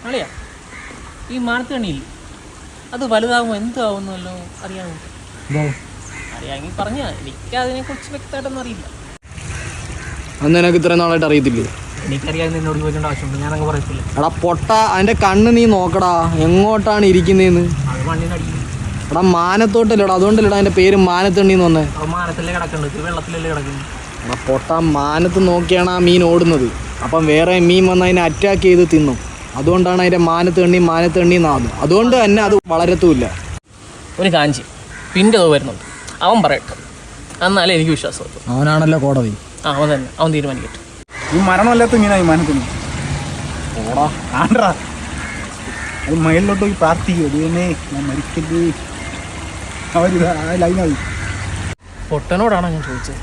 അളിയാ ഈ മാനത്തണിയില്ല അത് വലുതാകുമ്പോൾ എന്താവുന്നല്ലോ അറിയാമോ? അറിയാമെങ്കിൽ പറഞ്ഞാൽ എനിക്ക് അതിനെക്കുറിച്ച് വ്യക്തമായിട്ടൊന്നും അറിയില്ല. അന്ന് എനിക്ക് ഇത്രയും നാളായിട്ട് അറിയത്തില്ലേ? എനിക്കറിയാൻ നിന്നോട് ചോദിക്കേണ്ട ആവശ്യമുണ്ട്, ഞാനങ്ങ് പറയത്തില്ല. എടാ പൊട്ട, അതിൻ്റെ കണ്ണ് നീ നോക്കടാ, എങ്ങോട്ടാണ് ഇരിക്കുന്നതെന്ന്. അത് മണ്ണിനടിക്കും. എടാ മാനത്തോട്ടല്ലേടാ, അതുകൊണ്ടല്ലേടാ അതിൻ്റെ പേര് മാനത്തണ്ണിന്ന് വന്നേ. അത് മാനത്തല്ലേ കിടക്കുന്നത്, വെള്ളത്തിലല്ലേ കിടക്കുന്നത്. എടാ പൊട്ട, മാനത്ത് നോക്കിയാണ് ആ മീൻ ഓടുന്നത്. അപ്പം വേറെ മീൻ വന്ന് അതിനെ അറ്റാക്ക് ചെയ്ത് തിന്നും. അതുകൊണ്ടാണ് അതിൻ്റെ മാനത്തണ്ണി നാദം. അതുകൊണ്ട് തന്നെ അത് വളരത്തുമില്ല. ഒരു കാഞ്ചി പിൻ്റെ വരുന്നുണ്ട്, അവൻ പറയട്ടെ, എന്നാലേ എനിക്ക് വിശ്വാസം. അവനാണല്ലോ കോടതി. അവൻ തന്നെ, അവൻ തീരുമാനിക്കട്ടെ. ഈ മരണമല്ലാത്ത മീനായി മാനത്തിന് ഓടാ ആണ്ടാ. അത് മയിലോട്ട് പോയി പ്രാർത്ഥിക്കും, ദൈവമേ ഞാൻ മരിക്കല്ലേ. അവരിതാ ലൈനായി. പൊട്ടനോടാണോ ഞാൻ ചോദിച്ചത്?